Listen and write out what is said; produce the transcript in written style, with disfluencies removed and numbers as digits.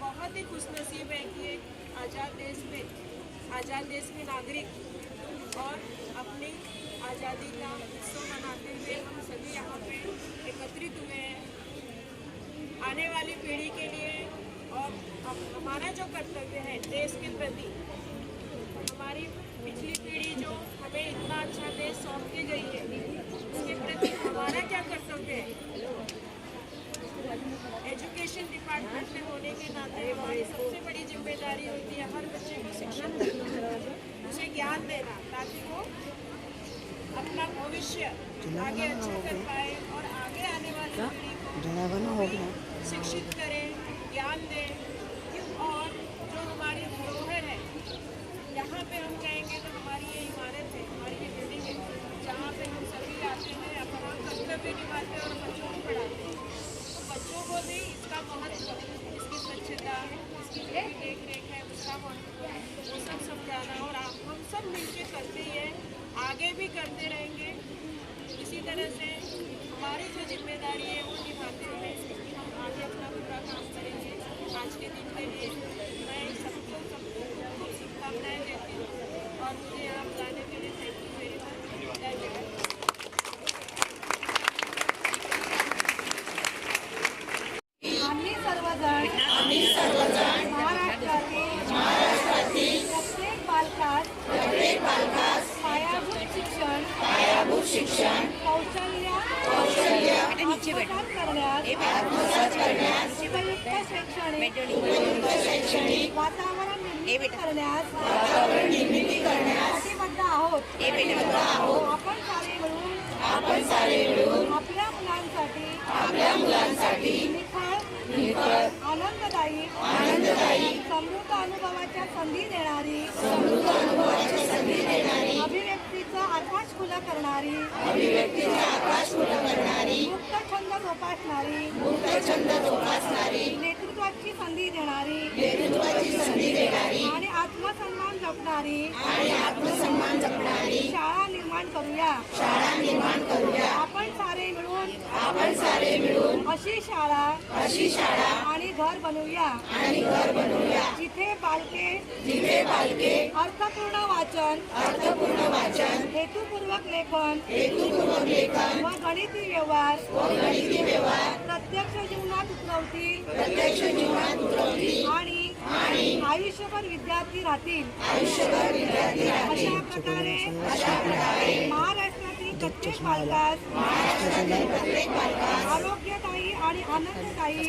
बहुत ही खुशनसीब है कि एक आज़ाद देश में नागरिक और अपनी आज़ादी का उत्सव मनाते हुए हम सभी यहाँ पे एकत्रित हुए हैं। आने वाली पीढ़ी के लिए और हमारा जो कर्तव्य है देश के प्रति, हमारी पिछली पीढ़ी जो हमें इतना अच्छा देश सौंप के गई है, उसके प्रति हमारा क्या कर्तव्य है। एजुकेशन डिपार्टमेंट में होने के नाते हमारी सबसे बड़ी जिम्मेदारी होती है हर बच्चे को शिक्षण देना, उसे ज्ञान देना, ताकि वो अपना भविष्य आगे अच्छा कर पाए और आगे आने वाली पीढ़ी को शिक्षित करें, ज्ञान दें। और जो हमारी धरोहर है, यहाँ पे हम कहेंगे तो हमारी ये इमारत है, हमारी ये बिल्डिंग है, जहाँ पे हम सभी आते हैं, अपना कर्तव्य निभाते हैं और बच्चों को पढ़ाते हैं। तो बच्चों को भी इसका महत्व, इसकी स्वच्छता, इसकी जो भी देख रेख है उसका महत्व, वो सब समझाना और हम सब मिलकर करते ही हैं, आगे भी करते रहेंगे। इसी तरह से हमारी जो जिम्मेदारी है वो निभाते हुए हम आगे अपना पूरा काम करेंगे। आज के दिन के लिए मैं सबको शुभकामनाएं देती हूँ और मुझे यहाँ बुलाने के लिए थैंक यू वेरी मच। जय जगन्नाथ। आम्ही सर्वजण महाराष्ट्रातील प्रत्येक बालकास पायाभूत शिक्षण कौशल्य आत्मसात करण्यास उपयुक्त शैक्षणिक वातावरण निर्मिती करण्यास कटिबद्ध आहोत। आपण सारे मिळून आपल्या मुलांसाठी निखळ आनंददायी समृद्ध अनुभवाच्या संधी देणारी अभिव्यक्तीचा आकाश खुला करणारी मुक्त छंद जोपासणारी नेतृत्वाची संधी देणारी आणि आत्मसन्मान जपणारी शाळा निर्माण करूया। आपण सारे मिळून अशी शाळा आणि घर बनवूया जिथे बालके अर्थपूर्ण वाचन हेतुपूर्वक लेखन व गणिती व्यवहार प्रत्यक्ष जीवनात उतरवतील आणि आयुष्यभर विद्यार्थी राहतील। अशा प्रकारे महाराष्ट्रातील प्रत्येक बालकास आरोग्यदायी आणि आनंददायी